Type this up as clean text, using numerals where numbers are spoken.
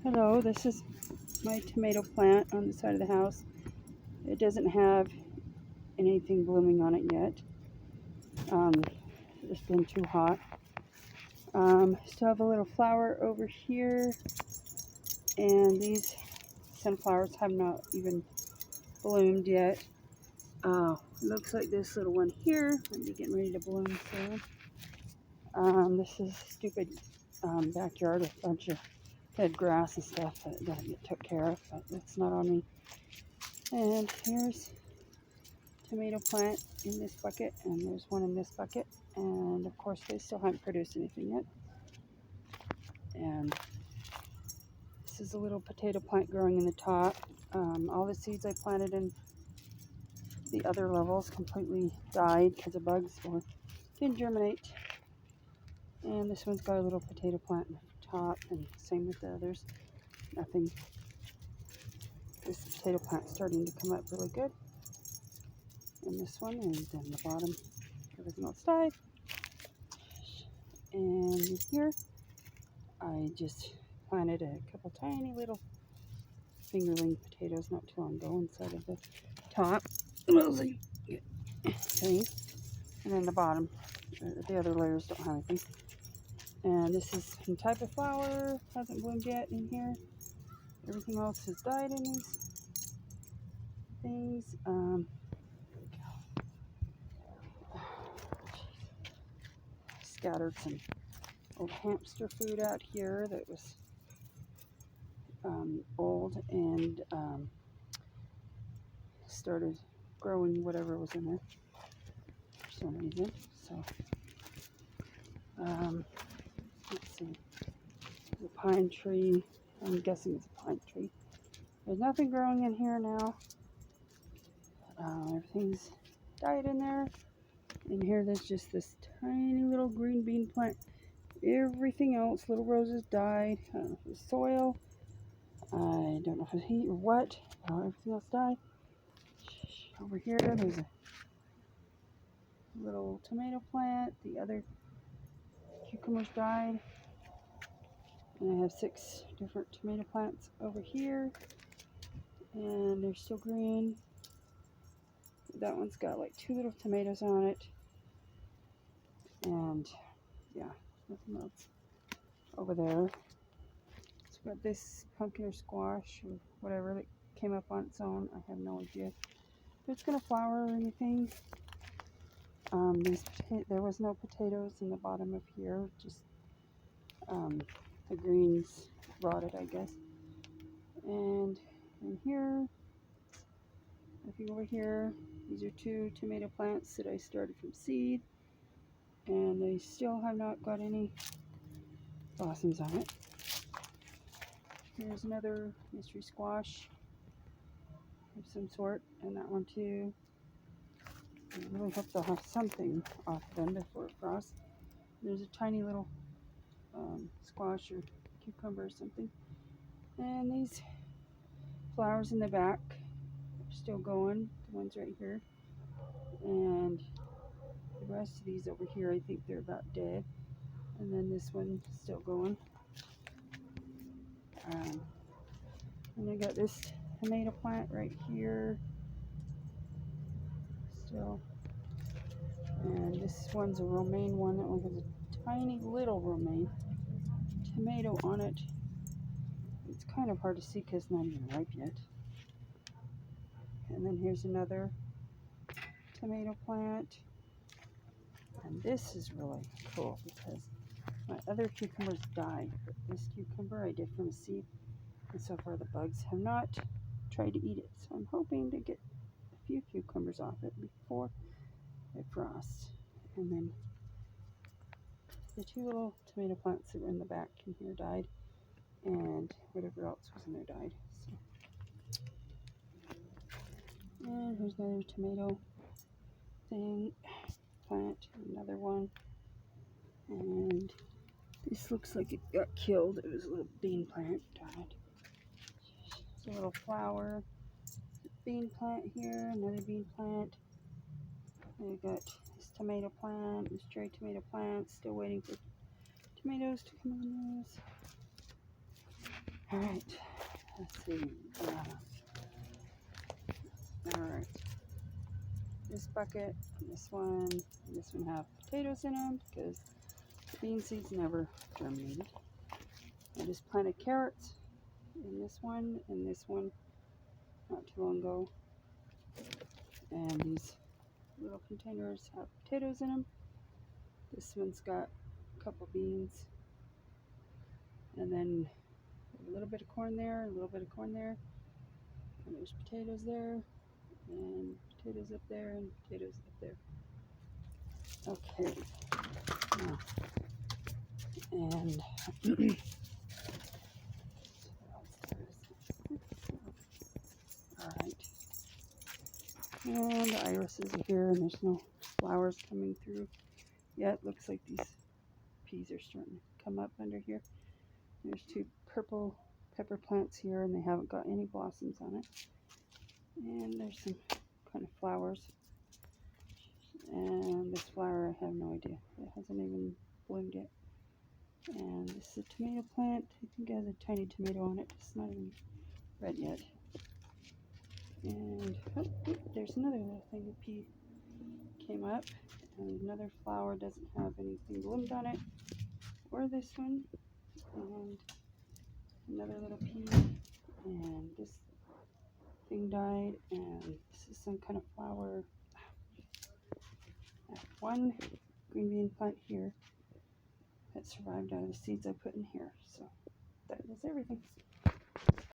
Hello, this is my tomato plant on the side of the house. It doesn't have anything blooming on it yet. It's been too hot. Still have a little flower over here, and these sunflowers have not even bloomed yet. Looks like this little one here might be getting ready to bloom soon. This is stupid backyard with a bunch of dead grass and stuff that gotta get took care of, but it's not on me. And here's tomato plant in this bucket, and there's one in this bucket, and of course they still haven't produced anything yet. And this is a little potato plant growing in the top. All the seeds I planted in the other levels completely died because of bugs or didn't germinate. And this one's got a little potato plant in the top, and same with the others. Nothing. This potato plant's starting to come up really good. And this one, and then the bottom, everything else died. And here I just planted a couple tiny little fingerling potatoes not too long ago inside of the top thing. And then the bottom, the other layers don't have anything. And this is some type of flower, hasn't bloomed yet in here. Everything else has died in these things. Scattered some old hamster food out here that was old and started growing whatever was in there for some reason. So let's see, there's a pine tree. I'm guessing it's a pine tree. There's nothing growing in here now. Everything's died in there. In here there's just this tiny little green bean plant. Everything else, little roses died. I don't know if it was soil. I don't know if it's heat or what. Everything else died. Over here there's a little tomato plant. The other cucumbers died. And I have 6 different tomato plants over here. And they're still green. That one's got like 2 little tomatoes on it. And yeah, nothing else over there. It's got this pumpkin or squash or whatever that came up on its own. I have no idea if it's gonna flower or anything. There was no potatoes in the bottom of here, just the greens rotted, I guess. And in here, looking over here, these are 2 tomato plants that I started from seed, and they still have not got any blossoms on it. Here's another mystery squash of some sort, and that one too. I really hope they'll have something off them before it frosts. There's a tiny little squash or cucumber or something. And these flowers in the back are still going, the ones right here. And the rest of these over here, I think they're about dead. And then this one's still going. And I got this tomato plant right here still. And this one's a romaine one. That one has a tiny little romaine tomato on it. It's kind of hard to see because it's not even ripe yet. And then here's another tomato plant. And this is really cool because my other cucumbers died, but this cucumber I did from a seed, and so far the bugs have not tried to eat it. So I'm hoping to get a few cucumbers off it before it frosts. And then the 2 little tomato plants that were in the back in here died, and whatever else was in there died. So. And here's another tomato plant, another one. And this looks like it got killed. It was a little bean plant, died. It's a little flower. Bean plant here, another bean plant. We got this tomato plant, this cherry tomato plant, still waiting for tomatoes to come on those. Alright, let's see. Alright, this bucket, this one have potatoes in them because bean seeds never germinated. I just planted carrots in this one and this one not too long ago. And these little containers have potatoes in them. This one's got a couple beans. And then a little bit of corn there, a little bit of corn there. And there's potatoes there, and potatoes up there, and potatoes up there. Okay. Now, and alright. And the irises are here, and there's no flowers coming through yet. Looks like these peas are starting to come up under here. There's two purple pepper plants here, and they haven't got any blossoms on it. And there's some kind of flowers. And this flower, I have no idea. It hasn't even bloomed yet. And this is a tomato plant. I think it has a tiny tomato on it. It's not even red yet. And oh, there's another little thing of pea came up. And another flower doesn't have anything bloomed on it. Or this one. And another little pea. And this thing died. And this is some kind of flower. I have one green bean plant here that survived out of the seeds I put in here. So that is everything.